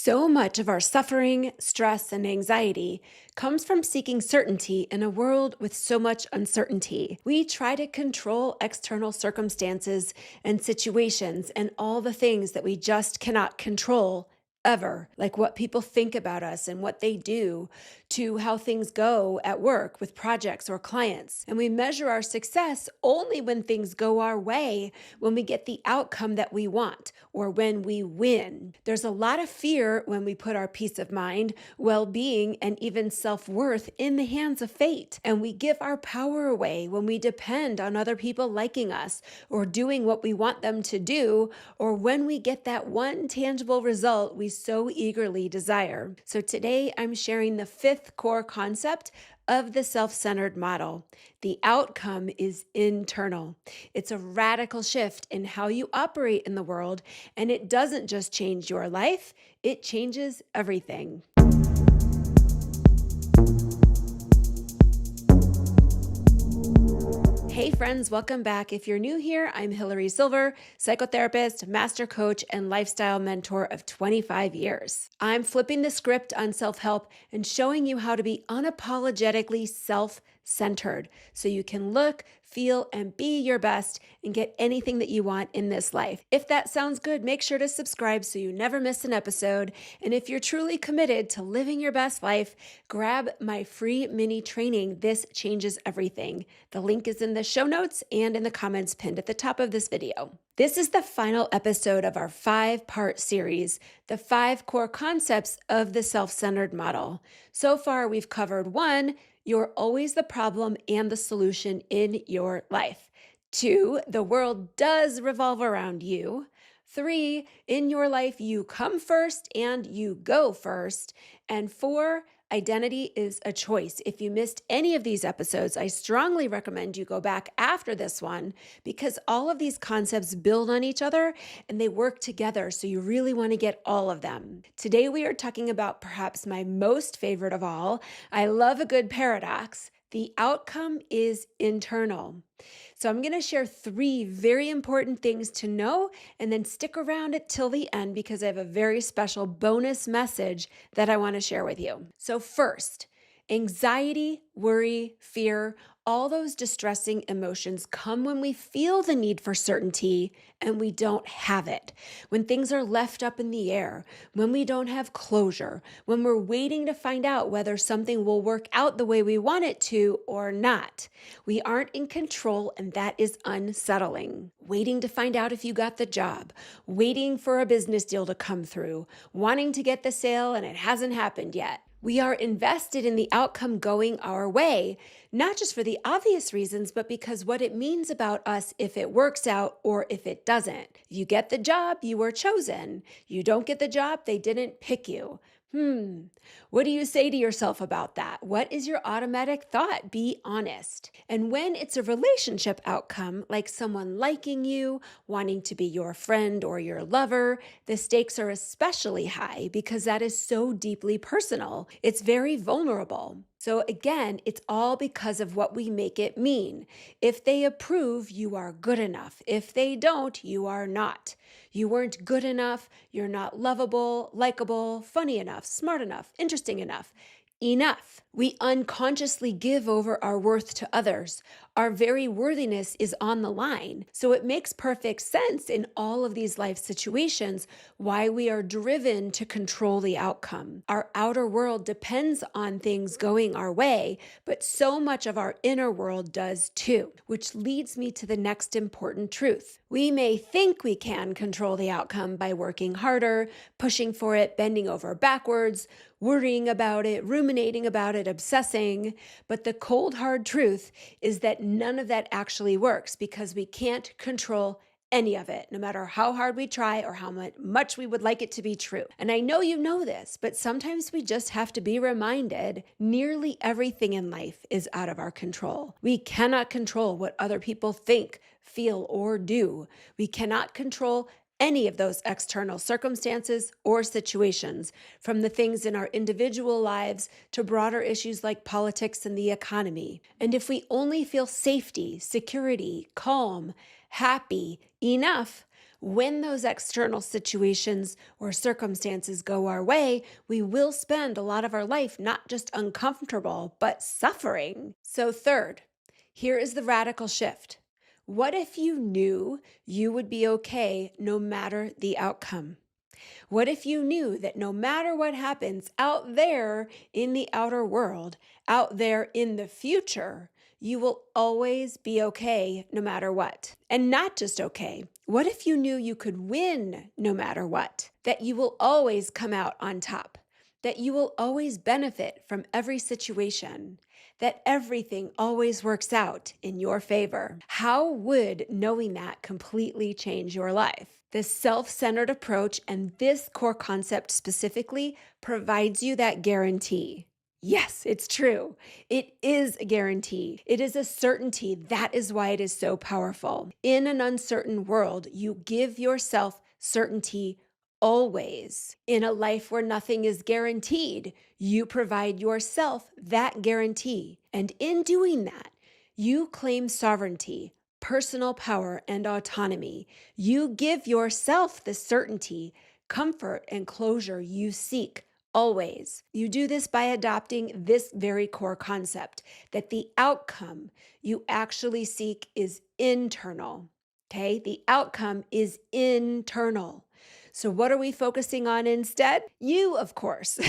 So much of our suffering, stress, and anxiety comes from seeking certainty in a world with so much uncertainty. We try to control external circumstances and situations and all the things that we just cannot control ever, like what people think about us and what they do, to how things go at work with projects or clients. And we measure our success only when things go our way, when we get the outcome that we want, or when we win. There's a lot of fear when we put our peace of mind, well-being, and even self-worth in the hands of fate. And we give our power away when we depend on other people liking us or doing what we want them to do, or when we get that one tangible result we so eagerly desire. So today I'm sharing the fifth core concept of the self-centered model. The outcome is internal. It's a radical shift in how you operate in the world, and it doesn't just change your life, it changes everything. Hey friends, welcome back. If you're new here, I'm Hilary Silver, psychotherapist, master coach, and lifestyle mentor of 25 years. I'm flipping the script on self-help and showing you how to be unapologetically self-centered so you can look, feel, and be your best and get anything that you want in this life. If that sounds good, make sure to subscribe so you never miss an episode. And if you're truly committed to living your best life, grab my free mini training, This Changes Everything. The link is in the show notes and in the comments pinned at the top of this video. This is the final episode of our 5-part series, the 5 core concepts of the self-centered model. So far, we've covered 1, you're always the problem and the solution in your life. 2, the world does revolve around you. 3, in your life, you come first and you go first. And 4, identity is a choice. If you missed any of these episodes, I strongly recommend you go back after this one because all of these concepts build on each other and they work together. So you really want to get all of them. Today, we are talking about perhaps my most favorite of all. I love a good paradox. The outcome is internal. So I'm going to share 3 very important things to know and then stick around till the end because I have a very special bonus message that I want to share with you. So first, anxiety, worry, fear, all those distressing emotions come when we feel the need for certainty and we don't have it. When things are left up in the air, when we don't have closure, when we're waiting to find out whether something will work out the way we want it to or not. We aren't in control and that is unsettling. Waiting to find out if you got the job, waiting for a business deal to come through, wanting to get the sale and it hasn't happened yet. We are invested in the outcome going our way, not just for the obvious reasons, but because what it means about us if it works out or if it doesn't. You get the job, you were chosen. You don't get the job, they didn't pick you. What do you say to yourself about that? What is your automatic thought? Be honest. And when it's a relationship outcome, like someone liking you, wanting to be your friend or your lover, the stakes are especially high because that is so deeply personal. It's very vulnerable. So again, it's all because of what we make it mean. If they approve, you are good enough. If they don't, you are not. You weren't good enough. You're not lovable, likable, funny enough, smart enough, interesting enough. Enough. We unconsciously give over our worth to others. Our very worthiness is on the line. So it makes perfect sense in all of these life situations why we are driven to control the outcome. Our outer world depends on things going our way, but so much of our inner world does too, which leads me to the next important truth. We may think we can control the outcome by working harder, pushing for it, bending over backwards, worrying about it, ruminating about it, obsessing. But the cold, hard truth is that none of that actually works because we can't control any of it, no matter how hard we try or how much we would like it to be true. And I know you know this, but sometimes we just have to be reminded nearly everything in life is out of our control. We cannot control what other people think, feel, or do. We cannot control any of those external circumstances or situations, from the things in our individual lives to broader issues like politics and the economy. And if we only feel safety, security, calm, happy, enough, When those external situations or circumstances go our way, we will spend a lot of our life not just uncomfortable, but suffering. So, third, here is the radical shift. What if you knew you would be okay no matter the outcome? What if you knew that no matter what happens out there in the outer world, out there in the future, you will always be okay no matter what? And not just okay. What if you knew you could win no matter what? That you will always come out on top? That you will always benefit from every situation? That everything always works out in your favor? How would knowing that completely change your life? The self-centered approach and this core concept specifically provides you that guarantee. Yes, it's true. It is a guarantee. It is a certainty. That is why it is so powerful. In an uncertain world, you give yourself certainty always. In a life where nothing is guaranteed, you provide yourself that guarantee. And in doing that, you claim sovereignty, personal power, and autonomy. You give yourself the certainty, comfort, and closure you seek always. You do this by adopting this very core concept that the outcome you actually seek is internal. Okay? The outcome is internal. So, what are we focusing on instead? You, of course.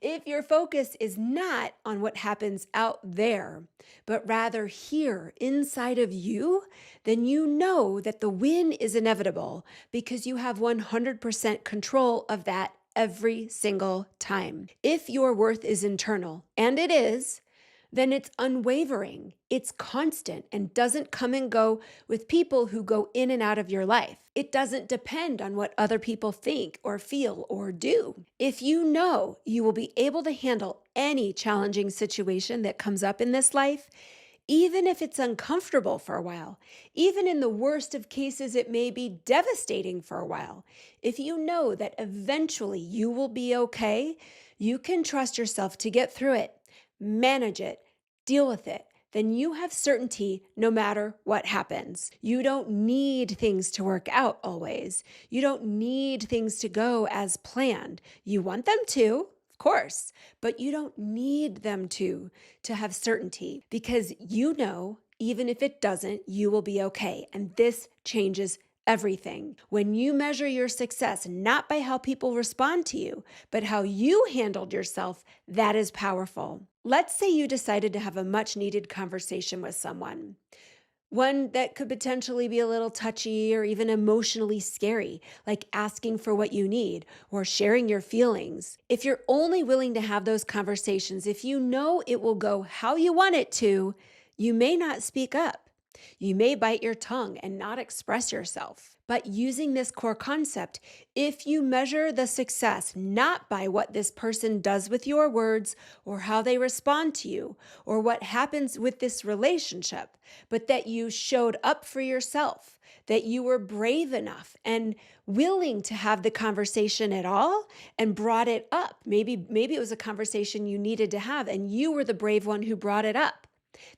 If your focus is not on what happens out there, but rather here inside of you, then you know that the win is inevitable because you have 100% control of that every single time. If your worth is internal, and it is, then it's unwavering, it's constant, and doesn't come and go with people who go in and out of your life. It doesn't depend on what other people think or feel or do. If you know you will be able to handle any challenging situation that comes up in this life, even if it's uncomfortable for a while, even in the worst of cases, it may be devastating for a while. If you know that eventually you will be okay, you can trust yourself to get through it, manage it, deal with it, then you have certainty no matter what happens. You don't need things to work out always. You don't need things to go as planned. You want them to, of course, but you don't need them to have certainty because you know, even if it doesn't, you will be okay. And this changes everything. When you measure your success, not by how people respond to you, but how you handled yourself, that is powerful. Let's say you decided to have a much needed conversation with someone. One that could potentially be a little touchy or even emotionally scary, like asking for what you need or sharing your feelings. If you're only willing to have those conversations, if you know it will go how you want it to, you may not speak up. You may bite your tongue and not express yourself. But using this core concept, if you measure the success not by what this person does with your words or how they respond to you or what happens with this relationship, but that you showed up for yourself, that you were brave enough and willing to have the conversation at all and brought it up. Maybe it was a conversation you needed to have and you were the brave one who brought it up.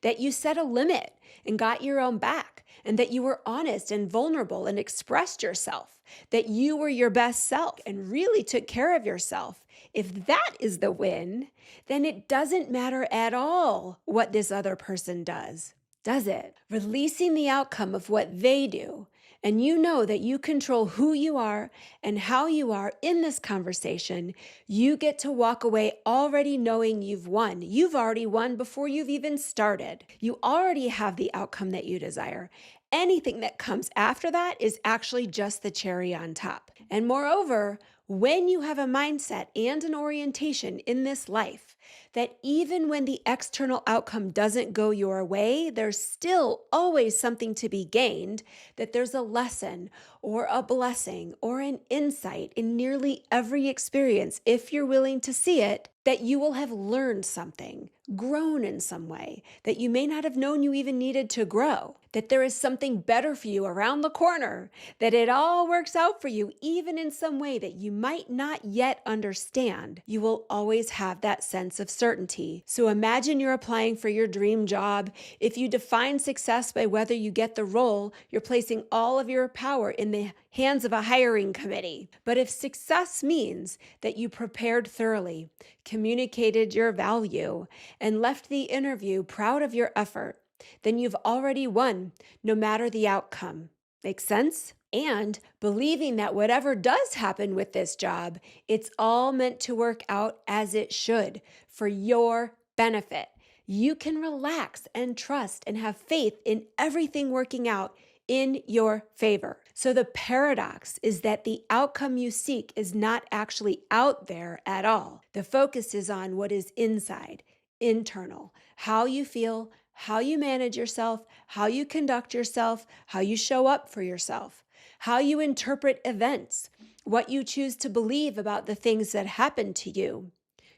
That you set a limit and got your own back, and that you were honest and vulnerable and expressed yourself, that you were your best self and really took care of yourself. If that is the win, then it doesn't matter at all what this other person does it? Releasing the outcome of what they do, and you know that you control who you are and how you are in this conversation, you get to walk away already knowing you've won. You've already won before you've even started. You already have the outcome that you desire. Anything that comes after that is actually just the cherry on top. And moreover, when you have a mindset and an orientation in this life that even when the external outcome doesn't go your way, there's still always something to be gained, that there's a lesson or a blessing or an insight in nearly every experience, if you're willing to see it, that you will have learned something, grown in some way that you may not have known you even needed to grow, that there is something better for you around the corner, that it all works out for you, even in some way that you might not yet understand. You will always have that sense of certainty. So imagine you're applying for your dream job. If you define success by whether you get the role, you're placing all of your power in in the hands of a hiring committee. But if success means that you prepared thoroughly, communicated your value, and left the interview proud of your effort, then you've already won, no matter the outcome. Make sense? And believing that whatever does happen with this job, it's all meant to work out as it should for your benefit. You can relax and trust and have faith in everything working out in your favor. So the paradox is that the outcome you seek is not actually out there at all. The focus is on what is inside, internal, how you feel, how you manage yourself, how you conduct yourself, how you show up for yourself, how you interpret events, what you choose to believe about the things that happen to you.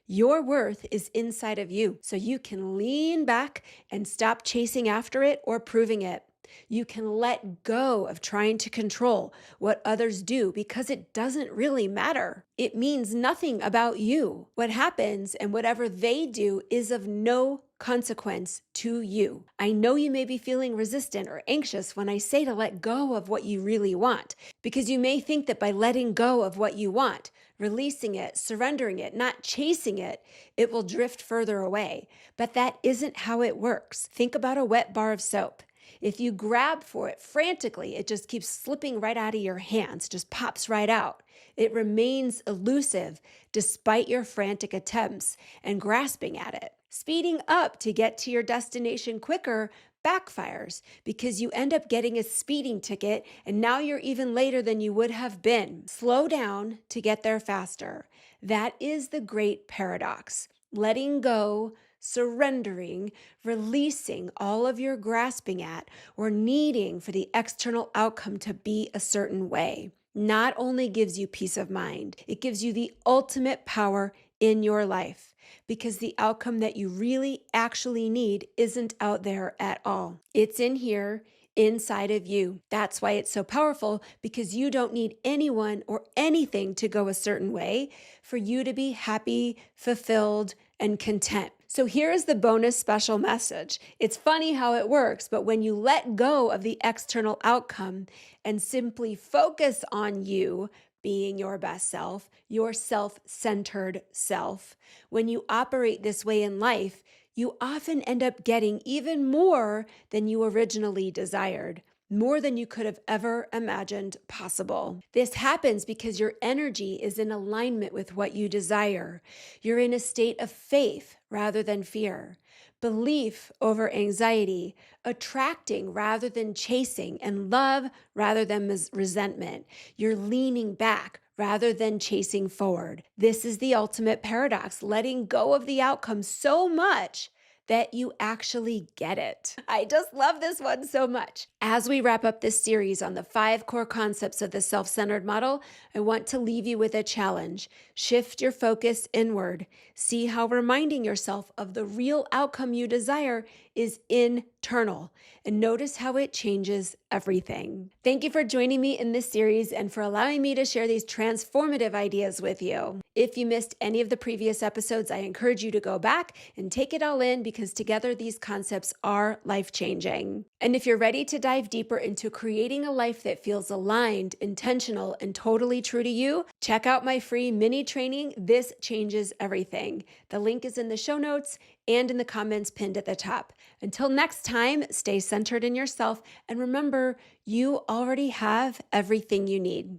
Your worth is inside of you, so you can lean back and stop chasing after it or proving it. You can let go of trying to control what others do because it doesn't really matter. It means nothing about you. What happens and whatever they do is of no consequence to you. I know you may be feeling resistant or anxious when I say to let go of what you really want, because you may think that by letting go of what you want, releasing it, surrendering it, not chasing it, it will drift further away. But that isn't how it works. Think about a wet bar of soap. If you grab for it frantically, it just keeps slipping right out of your hands, just pops right out. It remains elusive despite your frantic attempts and grasping at it. Speeding up to get to your destination quicker backfires because you end up getting a speeding ticket and now you're even later than you would have been. Slow down to get there faster. That is the great paradox. Letting go, surrendering, releasing all of your grasping at or needing for the external outcome to be a certain way not only gives you peace of mind, it gives you the ultimate power in your life because the outcome that you really actually need isn't out there at all. It's in here, inside of you. That's why it's so powerful, because you don't need anyone or anything to go a certain way for you to be happy, fulfilled, and content. So here is the bonus special message. It's funny how it works, but when you let go of the external outcome and simply focus on you being your best self, your self-centered self, when you operate this way in life, you often end up getting even more than you originally desired, more than you could have ever imagined possible. This happens because your energy is in alignment with what you desire. You're in a state of faith rather than fear, belief over anxiety, attracting rather than chasing, and love rather than resentment. You're leaning back rather than chasing forward. This is the ultimate paradox, letting go of the outcome so much that you actually get it. I just love this one so much. As we wrap up this series on the 5 core concepts of the self-centered model, I want to leave you with a challenge. Shift your focus inward. See how reminding yourself of the real outcome you desire is internal, and notice how it changes everything. Thank you for joining me in this series and for allowing me to share these transformative ideas with you. If you missed any of the previous episodes, I encourage you to go back and take it all in because together these concepts are life-changing. And if you're ready to dive deeper into creating a life that feels aligned, intentional, and totally true to you, check out my free mini training, This Changes Everything. The link is in the show notes and in the comments pinned at the top. Until next time, stay centered in yourself and remember, you already have everything you need.